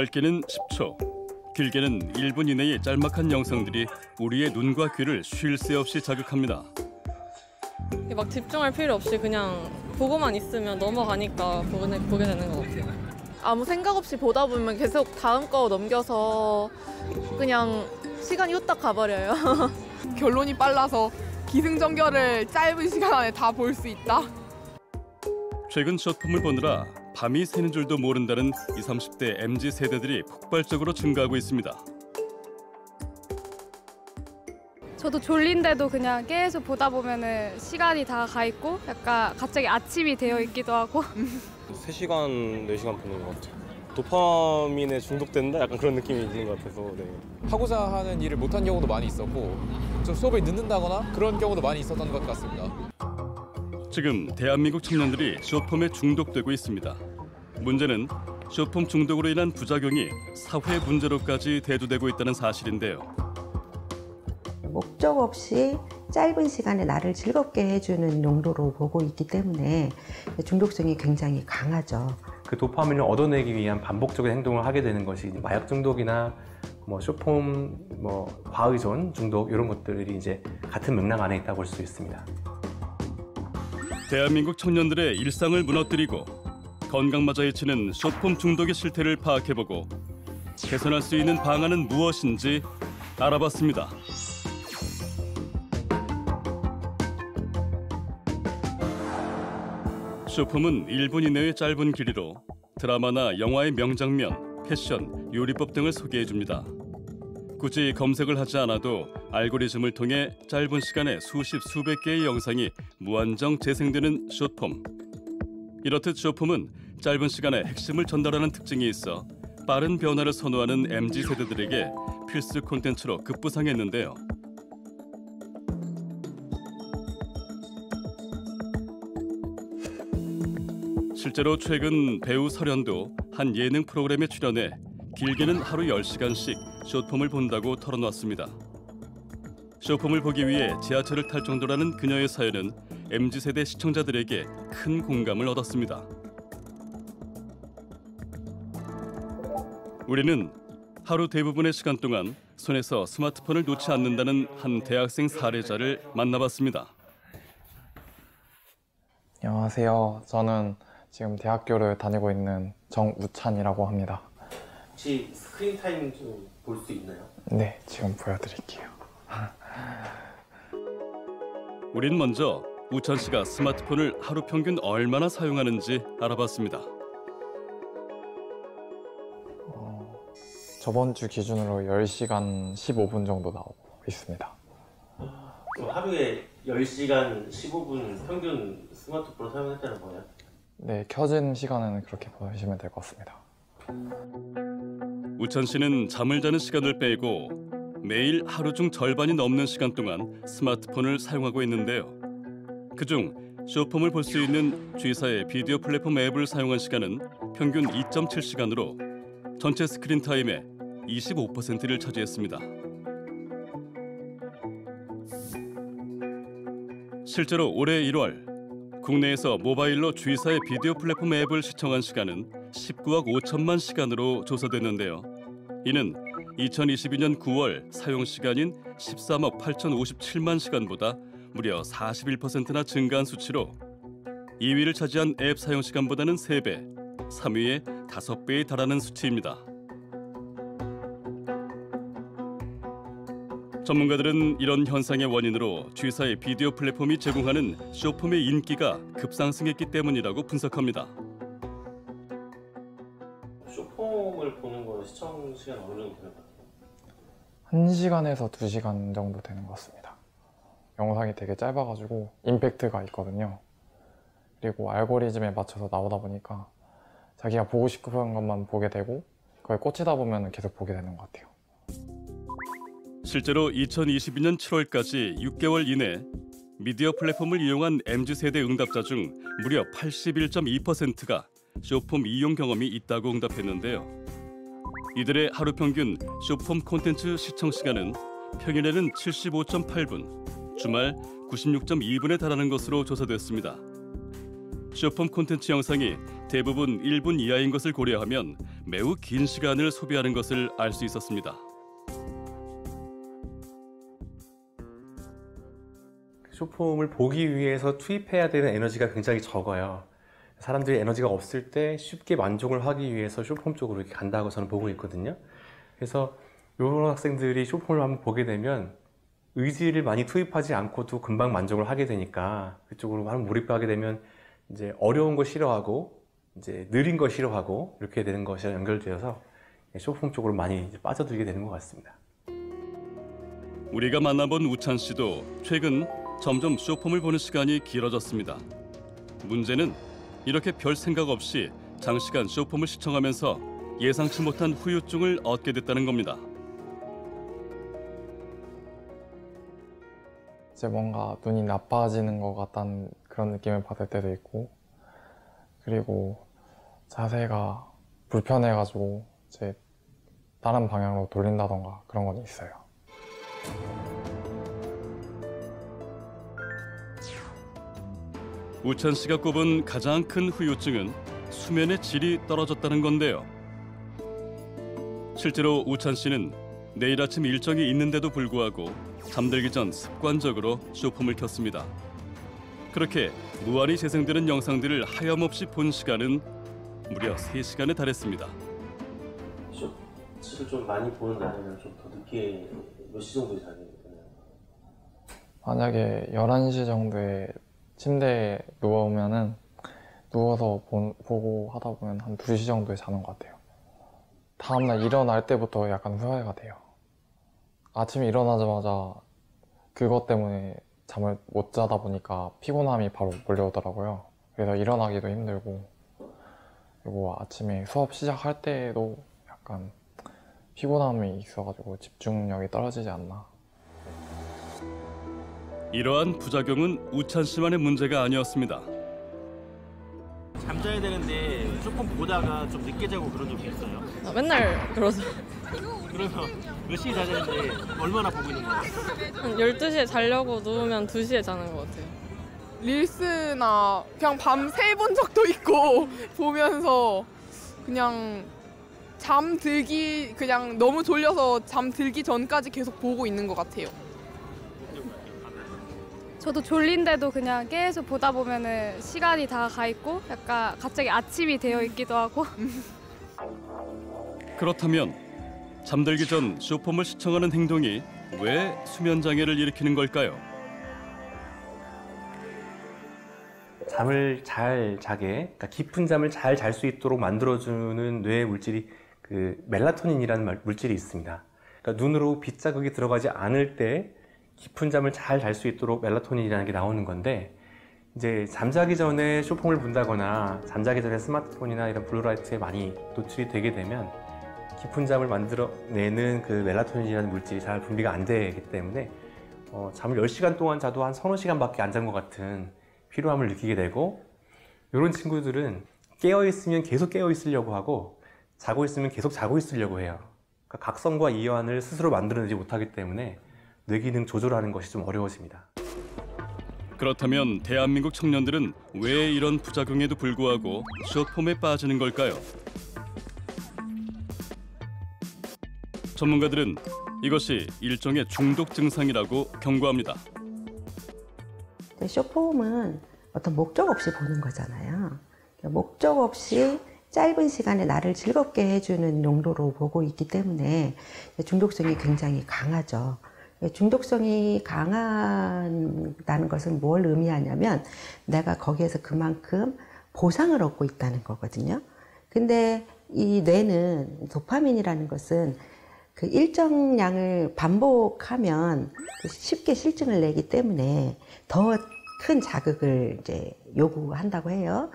짧게는 10초, 길게는 1분 이내의 짤막한 영상들이 우리의 눈과 귀를 쉴 새 없이 자극합니다. 막 집중할 필요 없이 그냥 보고만 있으면 넘어가니까 보게 되는 것 같아요. 아무 생각 없이 보다 보면 계속 다음 거 넘겨서 그냥 시간이 후딱 가버려요. 결론이 빨라서 기승전결을 짧은 시간 안에 다 볼 수 있다. 최근 숏폼을 보느라 밤이 새는 줄도 모른다는 20, 30대 MZ 세대들이 폭발적으로 증가하고 있습니다. 저도 졸린데도 그냥 계속 보다 보면은 시간이 다 가 있고 약간 갑자기 아침이 되어 있기도 하고 3시간, 4시간 보는 것 같아요. 도파민에 중독된다? 약간 그런 느낌이 드는 것 같아서. 네. 하고자 하는 일을 못한 경우도 많이 있었고 좀 수업을 늦는다거나 그런 경우도 많이 있었던 것 같습니다. 지금 대한민국 청년들이 숏폼에 중독되고 있습니다. 문제는 숏폼 중독으로 인한 부작용이 사회 문제로까지 대두되고 있다는 사실인데요. 목적 없이 짧은 시간에 나를 즐겁게 해주는 용도로 보고 있기 때문에 중독성이 굉장히 강하죠. 그 도파민을 얻어내기 위한 반복적인 행동을 하게 되는 것이 마약 중독이나 숏폼, 과의존 중독 이런 것들이 이제 같은 맥락 안에 있다고 볼 수 있습니다. 대한민국 청년들의 일상을 무너뜨리고 건강마저 해치는 숏폼 중독의 실태를 파악해보고 개선할 수 있는 방안은 무엇인지 알아봤습니다. 숏폼은 1분 이내의 짧은 길이로 드라마나 영화의 명장면, 패션, 요리법 등을 소개해줍니다. 굳이 검색을 하지 않아도 알고리즘을 통해 짧은 시간에 수십, 수백 개의 영상이 무한정 재생되는 숏폼. 이렇듯 숏폼은 짧은 시간에 핵심을 전달하는 특징이 있어 빠른 변화를 선호하는 MZ 세대들에게 필수 콘텐츠로 급부상했는데요. 실제로 최근 배우 설현도 한 예능 프로그램에 출연해 길게는 하루 10시간씩 숏폼을 본다고 털어놨습니다. 숏폼을 보기 위해 지하철을 탈 정도라는 그녀의 사연은 MZ세대 시청자들에게 큰 공감을 얻었습니다. 우리는 하루 대부분의 시간 동안 손에서 스마트폰을 놓지 않는다는 한 대학생 사례자를 만나봤습니다. 안녕하세요. 저는 지금 대학교를 다니고 있는 정우찬이라고 합니다. 혹시 스크린 타임 좀 볼 수 있나요? 네, 지금 보여드릴게요. 우린 먼저 우찬 씨가 스마트폰을 하루 평균 얼마나 사용하는지 알아봤습니다. 저번 주 기준으로 10시간 15분 정도 나오고 있습니다. 그럼 하루에 10시간 15분 평균 스마트폰을 사용했다는 거예요? 네, 켜진 시간은 그렇게 보시면 될 것 같습니다. 우찬 씨는 잠을 자는 시간을 빼고 매일 하루 중 절반이 넘는 시간 동안 스마트폰을 사용하고 있는데요. 그중 숏폼을 볼 수 있는 G사의 비디오 플랫폼 앱을 사용한 시간은 평균 2.7시간으로 전체 스크린 타임의 25%를 차지했습니다. 실제로 올해 1월 국내에서 모바일로 G사의 비디오 플랫폼 앱을 시청한 시간은 19억 5천만 시간으로 조사됐는데요. 이는 2022년 9월 사용 시간인 13억 8,057만 시간보다 무려 41%나 증가한 수치로 2위를 차지한 앱 사용 시간보다는 3배, 3위에 5배에 달하는 수치입니다. 전문가들은 이런 현상의 원인으로 G사의 비디오 플랫폼이 제공하는 숏폼의 인기가 급상승했기 때문이라고 분석합니다. 숏폼을 보는 거 시청 시간 어느 정도 되는 것 같아요? 1시간에서 2시간 정도 되는 것 같습니다. 영상이 되게 짧아가지고 임팩트가 있거든요. 그리고 알고리즘에 맞춰서 나오다 보니까 자기가 보고 싶은 것만 보게 되고 그걸 꽂히다 보면 계속 보게 되는 것 같아요. 실제로 2022년 7월까지 6개월 이내 미디어 플랫폼을 이용한 MZ세대 응답자 중 무려 81.2%가 숏폼 이용 경험이 있다고 응답했는데요. 이들의 하루 평균 숏폼 콘텐츠 시청 시간은 평일에는 75.8분, 주말 96.2분에 달하는 것으로 조사됐습니다. 숏폼 콘텐츠 영상이 대부분 1분 이하인 것을 고려하면 매우 긴 시간을 소비하는 것을 알 수 있었습니다. 쇼폼을 보기 위해서 투입해야 되는 에너지가 굉장히 적어요. 사람들이 에너지가 없을 때 쉽게 만족을 하기 위해서 쇼폼 쪽으로 이렇게 간다고 저는 보고 있거든요. 그래서 이런 학생들이 쇼폼을 한번 보게 되면 의지를 많이 투입하지 않고도 금방 만족을 하게 되니까 그쪽으로 한번 몰입하게 되면 이제 어려운 거 싫어하고 이제 느린 거 싫어하고 이렇게 되는 것이 연결되어서 쇼폼 쪽으로 많이 이제 빠져들게 되는 것 같습니다. 우리가 만나본 우찬 씨도 최근 점점 쇼폼을 보는 시간이 길어졌습니다. 문제는 이렇게 별 생각 없이 장시간 쇼폼을 시청하면서 예상치 못한 후유증을 얻게 됐다는 겁니다. 이제 뭔가 눈이 나빠지는 것 같다는 그런 느낌을 받을 때도 있고, 그리고 자세가 불편해가지고 이제 다른 방향으로 돌린다던가 그런 건 있어요. 우찬 씨가 꼽은 가장 큰 후유증은 수면의 질이 떨어졌다는 건데요. 실제로 우찬 씨는 내일 아침 일정이 있는데도 불구하고 잠들기 전 습관적으로 쇼폼을 켰습니다. 그렇게 무한히 재생되는 영상들을 하염없이 본 시간은 무려 3시간에 달했습니다. 쇼츠를 좀 많이 보는 날이면 좀 더 늦게 몇 시 정도에 자게 되나요? 만약에 11시 정도에 침대에 누워서 보고 하다 보면 한 2시 정도에 자는 것 같아요. 다음날 일어날 때부터 약간 후회가 돼요. 아침에 일어나자마자 그것 때문에 잠을 못 자다 보니까 피곤함이 바로 몰려오더라고요. 그래서 일어나기도 힘들고, 그리고 아침에 수업 시작할 때도 약간 피곤함이 있어가지고 집중력이 떨어지지 않나. 이러한 부작용은 우찬 씨만의 문제가 아니었습니다. 잠자야 되는데 조금 보다가 좀 늦게 자고 그런 적이 있어요? 맨날 그러죠. 그러면 몇 시에 자야 되는데 얼마나 보고 있는 거예요? 한 12시에 자려고 누우면 2시에 자는 것 같아요. 릴스나 그냥 밤새 본 적도 있고 보면서 그냥 그냥 너무 졸려서 잠들기 전까지 계속 보고 있는 것 같아요. 저도 졸린데도 그냥 계속 보다 보면은 시간이 다 가 있고 약간 갑자기 아침이 되어 있기도 하고. 그렇다면 잠들기 전 쇼폼을 시청하는 행동이 왜 수면 장애를 일으키는 걸까요? 잠을 잘 자게, 그러니까 깊은 잠을 잘 잘 수 있도록 만들어주는 뇌의 물질이 그 멜라토닌이라는 물질이 있습니다. 그러니까 눈으로 빛 자극이 들어가지 않을 때 깊은 잠을 잘 잘 수 있도록 멜라토닌이라는 게 나오는 건데, 이제 잠자기 전에 쇼폼을 본다거나 잠자기 전에 스마트폰이나 이런 블루라이트에 많이 노출이 되게 되면 깊은 잠을 만들어내는 그 멜라토닌이라는 물질이 잘 분비가 안 되기 때문에 잠을 10시간 동안 자도 한 서너 시간밖에 안 잔 것 같은 피로함을 느끼게 되고, 이런 친구들은 깨어있으면 계속 깨어있으려고 하고 자고 있으면 계속 자고 있으려고 해요. 그러니까 각성과 이완을 스스로 만들어내지 못하기 때문에 뇌기능 조절하는 것이 좀 어려워집니다. 그렇다면 대한민국 청년들은 왜 이런 부작용에도 불구하고 쇼폼에 빠지는 걸까요? 전문가들은 이것이 일종의 중독 증상이라고 경고합니다. 쇼폼은 어떤 목적 없이 보는 거잖아요. 목적 없이 짧은 시간에 나를 즐겁게 해주는 용도로 보고 있기 때문에 중독성이 굉장히 강하죠. 중독성이 강하다는 것은 뭘 의미하냐면 내가 거기에서 그만큼 보상을 얻고 있다는 거거든요. 근데 이 뇌는 도파민이라는 것은 그 일정량을 반복하면 쉽게 실증을 내기 때문에 더 큰 자극을 이제 요구한다고 해요.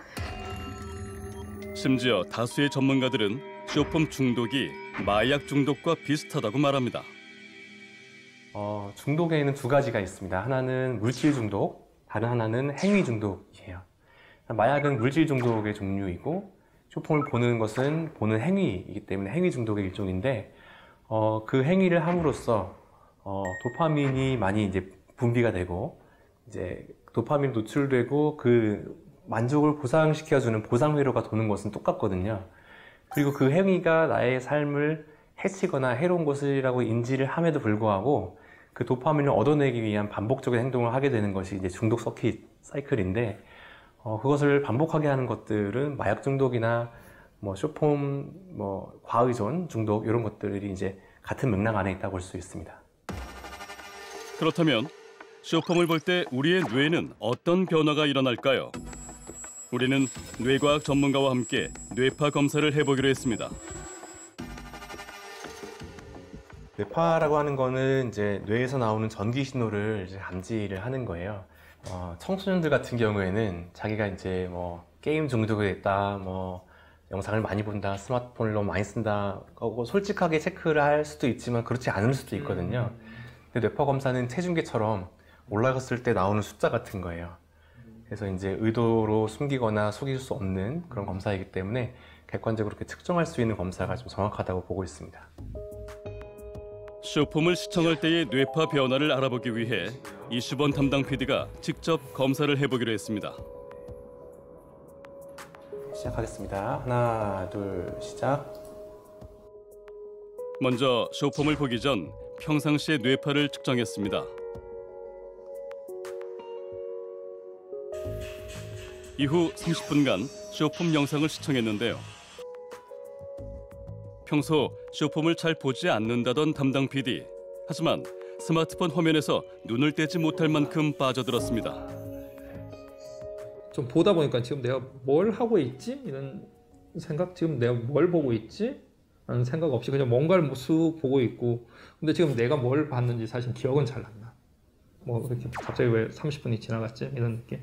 심지어 다수의 전문가들은 쇼폼 중독이 마약 중독과 비슷하다고 말합니다. 중독에는 두 가지가 있습니다. 하나는 물질 중독, 다른 하나는 행위 중독이에요. 마약은 물질 중독의 종류이고 쇼폼을 보는 것은 보는 행위이기 때문에 행위 중독의 일종인데, 그 행위를 함으로써 도파민이 많이 이제 분비가 되고, 이제 도파민 노출되고 그 만족을 보상시켜주는 보상 회로가 도는 것은 똑같거든요. 그리고 그 행위가 나의 삶을 해치거나 해로운 것이라고 인지를 함에도 불구하고 그 도파민을 얻어내기 위한 반복적인 행동을 하게 되는 것이 이제 중독 사이클인데 그것을 반복하게 하는 것들은 마약 중독이나 뭐 쇼폼, 뭐 과의존 중독 이런 것들이 이제 같은 맥락 안에 있다고 볼 수 있습니다. 그렇다면 쇼폼을 볼 때 우리의 뇌에는 어떤 변화가 일어날까요? 우리는 뇌과학 전문가와 함께 뇌파 검사를 해보기로 했습니다. 뇌파라고 하는 거는 이제 뇌에서 나오는 전기 신호를 이제 감지를 하는 거예요. 청소년들 같은 경우에는 자기가 이제 뭐 게임 중독이 됐다, 뭐 영상을 많이 본다, 스마트폰을 너무 많이 쓴다 하고 솔직하게 체크를 할 수도 있지만 그렇지 않을 수도 있거든요. 근데 뇌파 검사는 체중계처럼 올라갔을 때 나오는 숫자 같은 거예요. 그래서 이제 의도로 숨기거나 속일 수 없는 그런 검사이기 때문에 객관적으로 그렇게 측정할 수 있는 검사가 좀 정확하다고 보고 있습니다. 쇼폼을 시청할 때의 뇌파 변화를 알아보기 위해 이슈번 담당 PD가 직접 검사를 해보기로 했습니다. 시작하겠습니다. 하나, 둘, 시작. 먼저 쇼폼을 보기 전 평상시의 뇌파를 측정했습니다. 이후 30분간 쇼폼 영상을 시청했는데요. 평소 쇼폼을 잘 보지 않는다던 담당 PD. 하지만 스마트폰 화면에서 눈을 떼지 못할 만큼 빠져들었습니다. 좀 보다 보니까 지금 내가 뭘 하고 있지? 이런 생각, 지금 내가 뭘 보고 있지? 라는 생각 없이 그냥 뭔가를 쑥 보고 있고, 근데 지금 내가 뭘 봤는지 사실 기억은 잘 안 나. 뭐 이렇게 갑자기 왜 30분이 지나갔지? 이런 느낌.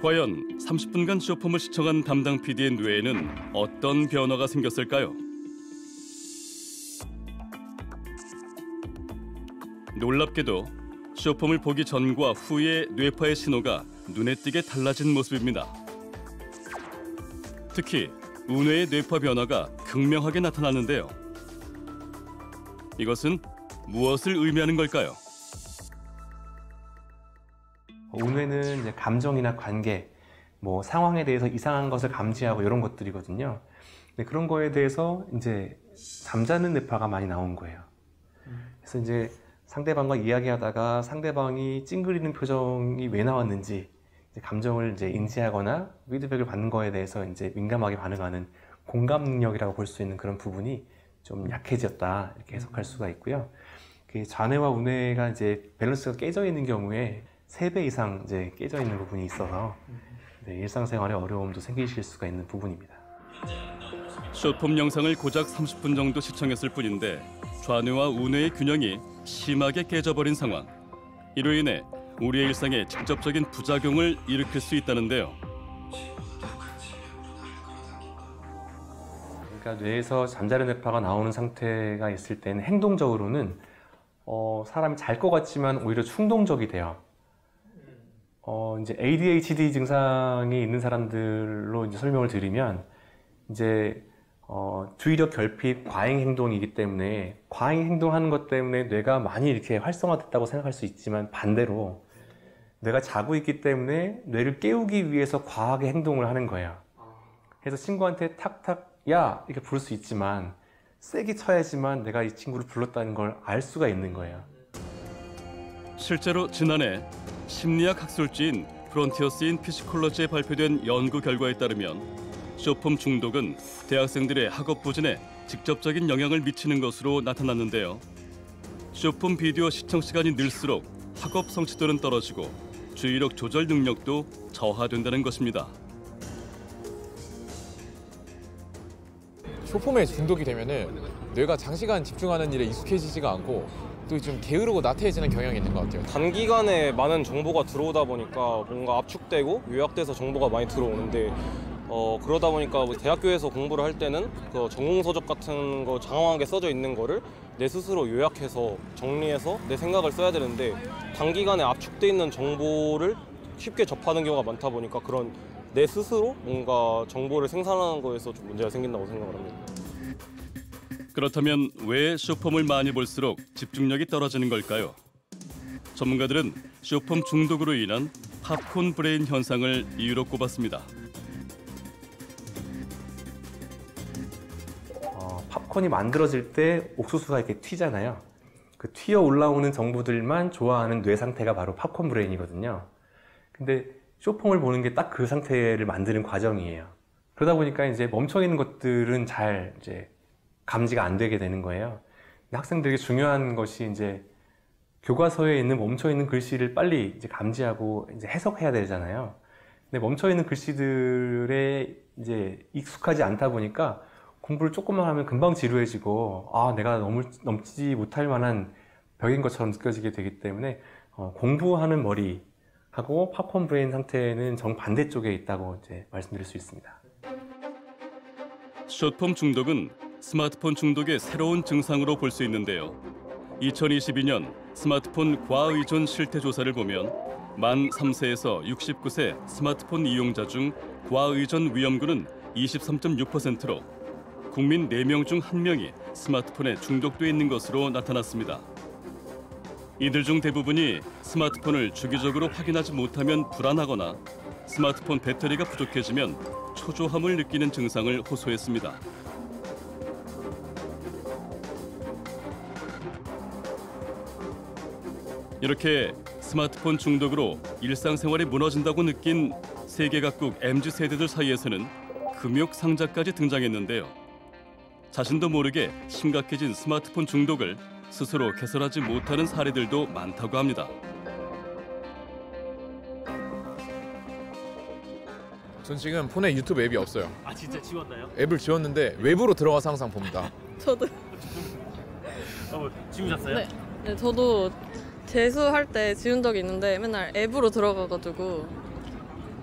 과연 30분간 쇼폼을 시청한 담당 PD의 뇌에는 어떤 변화가 생겼을까요? 놀랍게도 쇼폼을 보기 전과 후의 뇌파의 신호가 눈에 띄게 달라진 모습입니다. 특히 우뇌의 뇌파 변화가 극명하게 나타나는데요. 이것은 무엇을 의미하는 걸까요? 우뇌는 이제 감정이나 관계, 뭐 상황에 대해서 이상한 것을 감지하고 이런 것들이거든요. 근데 그런 거에 대해서 이제 잠자는 뇌파가 많이 나온 거예요. 그래서 이제 상대방과 이야기하다가 상대방이 찡그리는 표정이 왜 나왔는지 이제 감정을 이제 인지하거나 피드백을 받는 거에 대해서 이제 민감하게 반응하는 공감 능력이라고 볼 수 있는 그런 부분이 좀 약해졌다 이렇게 해석할 수가 있고요. 그 좌뇌와 우뇌가 이제 밸런스가 깨져 있는 경우에 3배 이상 이제 깨져 있는 부분이 있어서 일상생활에 어려움도 생기실 수가 있는 부분입니다. 쇼폼 영상을 고작 30분 정도 시청했을 뿐인데 좌뇌와 우뇌의 균형이 심하게 깨져버린 상황. 이로 인해 우리의 일상에 직접적인 부작용을 일으킬 수 있다는데요. 그러니까 뇌에서 잠자는 뇌파가 나오는 상태가 있을 때는 행동적으로는 사람이 잘 것 같지만 오히려 충동적이 돼요. 이제 ADHD 증상이 있는 사람들로 이제 설명을 드리면 이제 주의력 결핍, 과잉 행동이기 때문에 과잉 행동하는 것 때문에 뇌가 많이 이렇게 활성화됐다고 생각할 수 있지만 반대로 뇌가 자고 있기 때문에 뇌를 깨우기 위해서 과하게 행동을 하는 거예요. 그래서 친구한테 탁탁 야 이렇게 부를 수 있지만 세게 쳐야지만 내가 이 친구를 불렀다는 걸 알 수가 있는 거예요. 실제로 지난해 심리학 학술지인 프론티어스 인 피시콜로지에 발표된 연구 결과에 따르면 쇼폼 중독은 대학생들의 학업 부진에 직접적인 영향을 미치는 것으로 나타났는데요. 쇼폼 비디오 시청 시간이 늘수록 학업 성취도는 떨어지고 주의력 조절 능력도 저하된다는 것입니다. 쇼폼에 중독이 되면은 뇌가 장시간 집중하는 일에 익숙해지지가 않고 또 좀 게으르고 나태해지는 경향이 있는 것 같아요. 단기간에 많은 정보가 들어오다 보니까 뭔가 압축되고 요약돼서 정보가 많이 들어오는데 그러다 보니까 대학교에서 공부를 할 때는 그 전공서적 같은 거 장황하게 써져 있는 거를 내 스스로 요약해서 정리해서 내 생각을 써야 되는데 단기간에 압축돼 있는 정보를 쉽게 접하는 경우가 많다 보니까 그런 내 스스로 뭔가 정보를 생산하는 거에서 좀 문제가 생긴다고 생각을 합니다. 그렇다면 왜 쇼폼을 많이 볼수록 집중력이 떨어지는 걸까요? 전문가들은 쇼폼 중독으로 인한 팝콘 브레인 현상을 이유로 꼽았습니다. 팝콘이 만들어질 때 옥수수가 이렇게 튀잖아요. 그 튀어 올라오는 정보들만 좋아하는 뇌 상태가 바로 팝콘 브레인이거든요. 근데 쇼폼을 보는 게 딱 그 상태를 만드는 과정이에요. 그러다 보니까 이제 멈춰 있는 것들은 잘 이제 감지가 안 되게 되는 거예요. 근데 학생들에게 중요한 것이 이제 교과서에 있는 멈춰 있는 글씨를 빨리 이제 감지하고 이제 해석해야 되잖아요. 근데 멈춰 있는 글씨들에 이제 익숙하지 않다 보니까 공부를 조금만 하면 금방 지루해지고 내가 넘지 못할 만한 벽인 것처럼 느껴지게 되기 때문에 공부하는 머리하고 팝콘 브레인 상태는 정반대쪽에 있다고 이제 말씀드릴 수 있습니다. 숏폼 중독은 스마트폰 중독의 새로운 증상으로 볼 수 있는데요. 2022년 스마트폰 과의존 실태 조사를 보면 만 3세에서 69세 스마트폰 이용자 중 과의존 위험군은 23.6%로 국민 4명 중 1명이 스마트폰에 중독돼 있는 것으로 나타났습니다. 이들 중 대부분이 스마트폰을 주기적으로 확인하지 못하면 불안하거나 스마트폰 배터리가 부족해지면 초조함을 느끼는 증상을 호소했습니다. 이렇게 스마트폰 중독으로 일상생활이 무너진다고 느낀 세계 각국 MZ세대들 사이에서는 금욕 상자까지 등장했는데요. 자신도 모르게 심각해진 스마트폰 중독을 스스로 개선하지 못하는 사례들도 많다고 합니다. 전 지금 폰에 유튜브 앱이 없어요. 아 진짜 지웠나요? 앱을 지웠는데 외부로 들어가서 항상 봅니다. 저도. 지우셨어요? 네, 저도 재수할 때 지운 적이 있는데 맨날 앱으로 들어가가지고.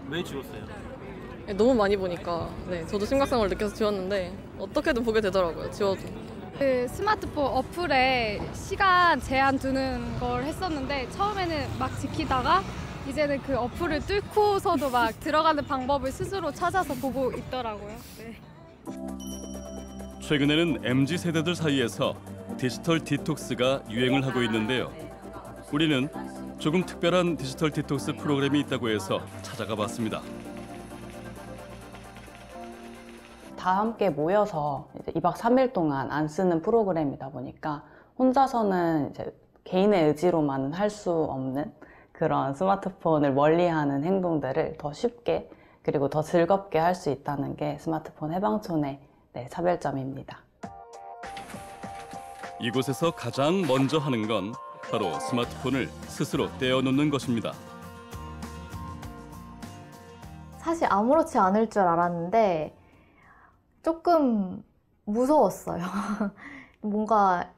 왜 지웠어요? 너무 많이 보니까 저도 심각성을 느껴서 지웠는데 어떻게든 보게 되더라고요. 지워도. 그 스마트폰 어플에 시간 제한 두는 걸 했었는데 처음에는 막 지키다가 이제는 그 어플을 뚫고서도 막 들어가는 방법을 스스로 찾아서 보고 있더라고요. 네. 최근에는 MZ세대들 사이에서 디지털 디톡스가 유행을 하고 있는데요. 우리는 조금 특별한 디지털 디톡스 프로그램이 있다고 해서 찾아가 봤습니다. 다 함께 모여서 이제 2박 3일 동안 안 쓰는 프로그램이다 보니까 혼자서는 이제 개인의 의지로만은 할 수 없는 그런 스마트폰을 멀리하는 행동들을 더 쉽게 그리고 더 즐겁게 할 수 있다는 게 스마트폰 해방촌의 차별점입니다. 이곳에서 가장 먼저 하는 건 바로 스마트폰을 스스로 떼어놓는 것입니다. 사실 아무렇지 않을 줄 알았는데 조금 무서웠어요. 뭔가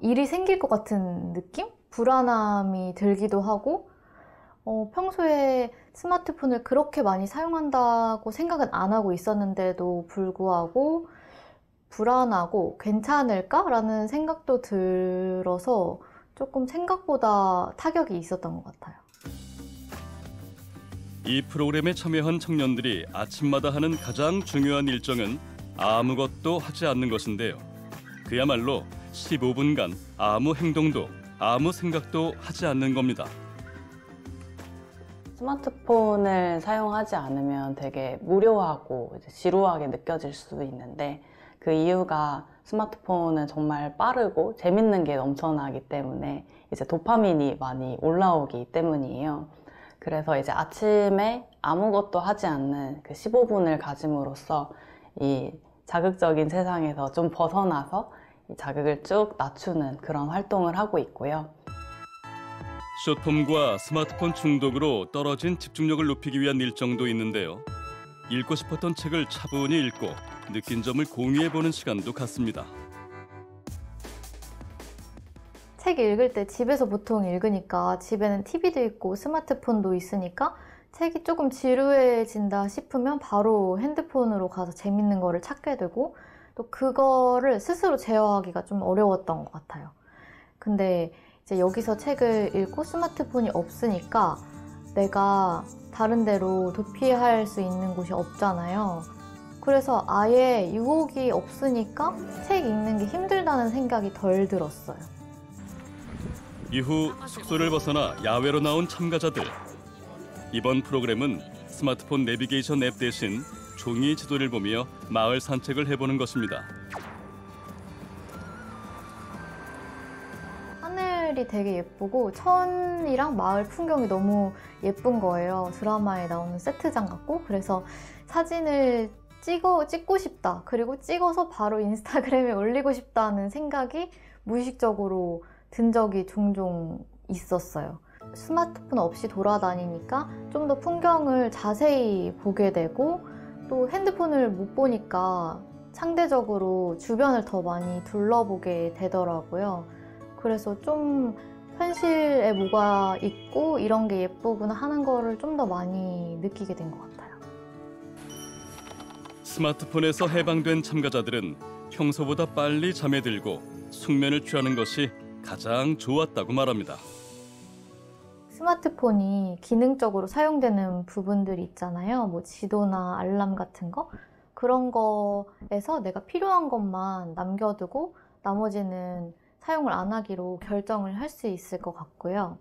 일이 생길 것 같은 느낌? 불안함이 들기도 하고 평소에 스마트폰을 그렇게 많이 사용한다고 생각은 안 하고 있었는데도 불구하고 불안하고 괜찮을까라는 생각도 들어서 조금 생각보다 타격이 있었던 것 같아요. 이 프로그램에 참여한 청년들이 아침마다 하는 가장 중요한 일정은 아무것도 하지 않는 것인데요. 그야말로 15분간 아무 행동도 아무 생각도 하지 않는 겁니다. 스마트폰을 사용하지 않으면 되게 무료하고 이제 지루하게 느껴질 수 있는데 그 이유가 스마트폰은 정말 빠르고 재밌는 게 넘쳐나기 때문에 이제 도파민이 많이 올라오기 때문이에요. 그래서 이제 아침에 아무것도 하지 않는 그 15분을 가짐으로써 이 자극적인 세상에서 좀 벗어나서 이 자극을 쭉 낮추는 그런 활동을 하고 있고요. 숏폼과 스마트폰 중독으로 떨어진 집중력을 높이기 위한 일정도 있는데요. 읽고 싶었던 책을 차분히 읽고 느낀 점을 공유해보는 시간도 갖습니다. 책 읽을 때 집에서 보통 읽으니까 집에는 TV도 있고 스마트폰도 있으니까 책이 조금 지루해진다 싶으면 바로 핸드폰으로 가서 재밌는 거를 찾게 되고 또 그거를 스스로 제어하기가 좀 어려웠던 것 같아요. 근데 이제 여기서 책을 읽고 스마트폰이 없으니까 내가 다른 데로 도피할 수 있는 곳이 없잖아요. 그래서 아예 유혹이 없으니까 책 읽는 게 힘들다는 생각이 덜 들었어요. 이후 숙소를 벗어나 야외로 나온 참가자들. 이번 프로그램은 스마트폰 내비게이션 앱 대신 종이 지도를 보며 마을 산책을 해보는 것입니다. 하늘이 되게 예쁘고 천이랑 마을 풍경이 너무 예쁜 거예요. 드라마에 나오는 세트장 같고. 그래서 사진을 찍고 싶다. 그리고 찍어서 바로 인스타그램에 올리고 싶다는 생각이 무의식적으로 든 적이 종종 있었어요. 스마트폰 없이 돌아다니니까 좀 더 풍경을 자세히 보게 되고, 또 핸드폰을 못 보니까 상대적으로 주변을 더 많이 둘러보게 되더라고요. 그래서 좀 현실에 뭐가 있고 이런 게 예쁘구나 하는 거를 좀 더 많이 느끼게 된 것 같아요. 스마트폰에서 해방된 참가자들은 평소보다 빨리 잠에 들고 숙면을 취하는 것이 가장 좋았다고 말합니다. 스마트폰이 기능적으로 사용되는 부분들이 있잖아요. 뭐 지도나 알람 같은 거. 그런 거에서 내가 필요한 것만 남겨두고 나머지는 사용을 안 하기로 결정을 할 수 있을 것 같고요.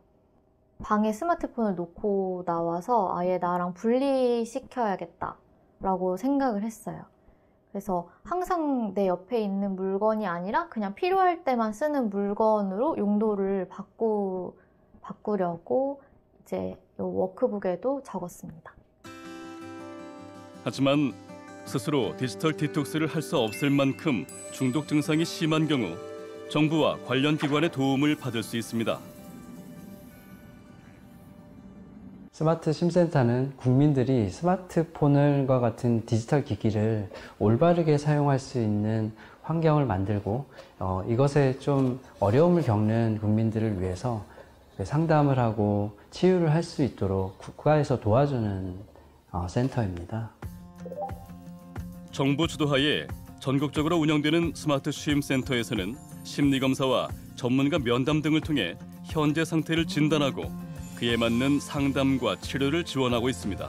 방에 스마트폰을 놓고 나와서 아예 나랑 분리시켜야겠다라고 생각을 했어요. 그래서 항상 내 옆에 있는 물건이 아니라 그냥 필요할 때만 쓰는 물건으로 용도를 바꾸려고 이제 이 워크북에도 적었습니다. 하지만 스스로 디지털 디톡스를 할 수 없을 만큼 중독 증상이 심한 경우 정부와 관련 기관의 도움을 받을 수 있습니다. 스마트 심센터는 국민들이 스마트폰과 같은 디지털 기기를 올바르게 사용할 수 있는 환경을 만들고 이것에 좀 어려움을 겪는 국민들을 위해서 상담을 하고 치유를 할 수 있도록 국가에서 도와주는 센터입니다. 정부 주도하에 전국적으로 운영되는 스마트 쉼센터에서는 심리검사와 전문가 면담 등을 통해 현재 상태를 진단하고 그에 맞는 상담과 치료를 지원하고 있습니다.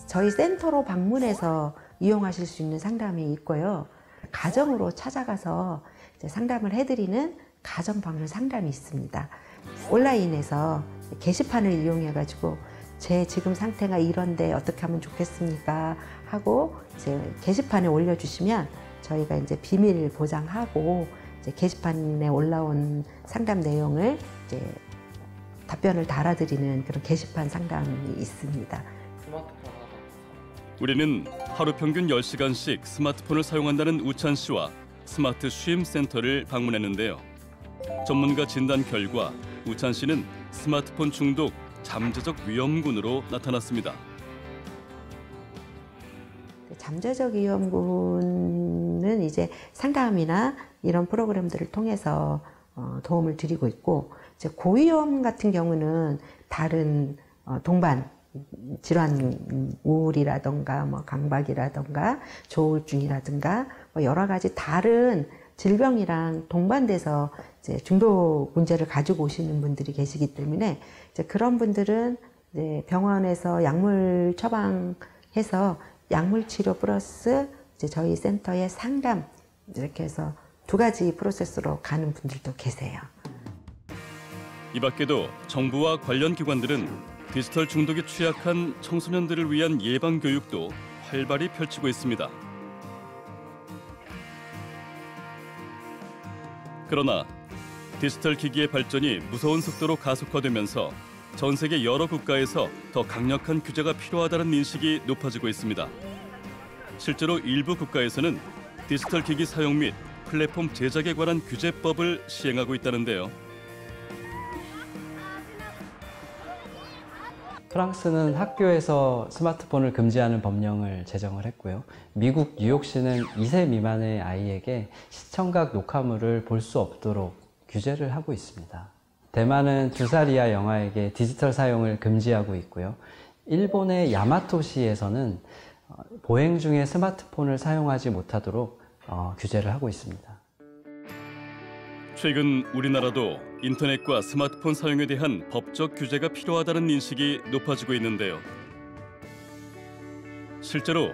저희 센터로 방문해서 이용하실 수 있는 상담이 있고요. 가정으로 찾아가서 이제 상담을 해드리는 가정 방문 상담이 있습니다. 온라인에서 게시판을 이용해가지고 제 지금 상태가 이런데 어떻게 하면 좋겠습니까? 하고 이제 게시판에 올려주시면 저희가 이제 비밀 보장하고 이제 게시판에 올라온 상담 내용을 이제 답변을 달아드리는 그런 게시판 상담이 있습니다. 우리는 하루 평균 10시간씩 스마트폰을 사용한다는 우찬 씨와 스마트 쉼 센터를 방문했는데요. 전문가 진단 결과 우찬 씨는 스마트폰 중독 잠재적 위험군으로 나타났습니다. 잠재적 위험군은 이제 상담이나 이런 프로그램들을 통해서 도움을 드리고 있고, 이제 고위험 같은 경우는 다른 동반 질환, 우울이라던가 뭐 강박이라던가 조울증이라든가 뭐 여러 가지 다른 질병이랑 동반돼서 이제 중독 문제를 가지고 오시는 분들이 계시기 때문에 이제 그런 분들은 이제 병원에서 약물 처방해서 약물 치료 플러스 이제 저희 센터의 상담 이렇게 해서 두 가지 프로세스로 가는 분들도 계세요. 이 밖에도 정부와 관련 기관들은 디지털 중독에 취약한 청소년들을 위한 예방 교육도 활발히 펼치고 있습니다. 그러나 디지털 기기의 발전이 무서운 속도로 가속화되면서 전 세계 여러 국가에서 더 강력한 규제가 필요하다는 인식이 높아지고 있습니다. 실제로 일부 국가에서는 디지털 기기 사용 및 플랫폼 제작에 관한 규제법을 시행하고 있다는데요. 프랑스는 학교에서 스마트폰을 금지하는 법령을 제정을 했고요. 미국 뉴욕시는 2세 미만의 아이에게 시청각 녹화물을 볼 수 없도록 규제를 하고 있습니다. 대만은 2살 이하 영아에게 디지털 사용을 금지하고 있고요. 일본의 야마토시에서는 보행 중에 스마트폰을 사용하지 못하도록 규제를 하고 있습니다. 최근 우리나라도 인터넷과 스마트폰 사용에 대한 법적 규제가 필요하다는 인식이 높아지고 있는데요. 실제로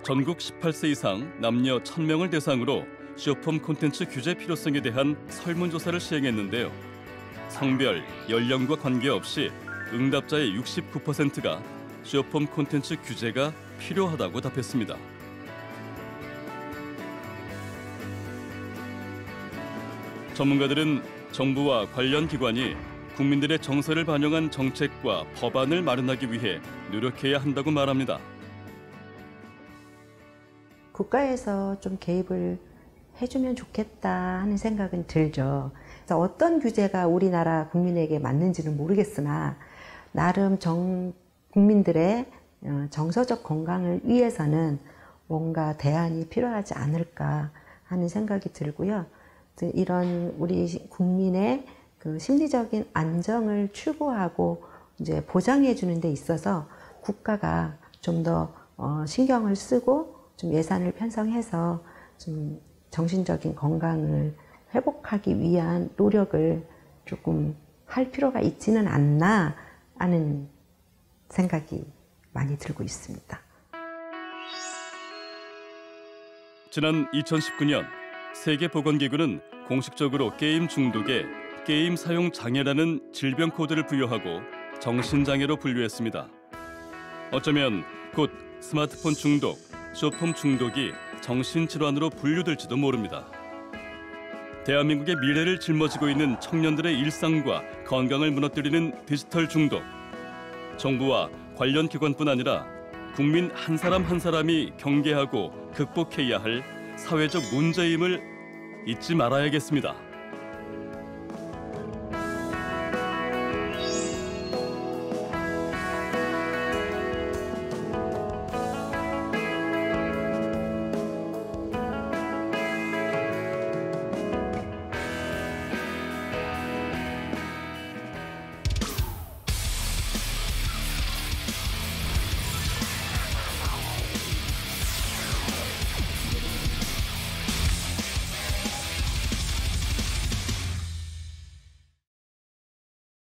전국 18세 이상 남녀 1000명을 대상으로 쇼폼 콘텐츠 규제 필요성에 대한 설문조사를 시행했는데요. 성별, 연령과 관계없이 응답자의 69%가 쇼폼 콘텐츠 규제가 필요하다고 답했습니다. 전문가들은 정부와 관련 기관이 국민들의 정서를 반영한 정책과 법안을 마련하기 위해 노력해야 한다고 말합니다. 국가에서 좀 개입을 해주면 좋겠다 하는 생각은 들죠. 그래서 어떤 규제가 우리나라 국민에게 맞는지는 모르겠으나 나름 국민들의 정서적 건강을 위해서는 뭔가 대안이 필요하지 않을까 하는 생각이 들고요. 이런 우리 국민의 그 심리적인 안정을 추구하고 이제 보장해 주는 데 있어서 국가가 좀 더 신경을 쓰고 좀 예산을 편성해서 좀 정신적인 건강을 회복하기 위한 노력을 조금 할 필요가 있지는 않나 하는 생각이 많이 들고 있습니다. 지난 2019년 세계보건기구는 공식적으로 게임 중독에 게임 사용 장애라는 질병 코드를 부여하고 정신장애로 분류했습니다. 어쩌면 곧 스마트폰 중독, 쇼폼 중독이 정신질환으로 분류될지도 모릅니다. 대한민국의 미래를 짊어지고 있는 청년들의 일상과 건강을 무너뜨리는 디지털 중독. 정부와 관련 기관뿐 아니라 국민 한 사람 한 사람이 경계하고 극복해야 할 사회적 문제임을 잊지 말아야겠습니다.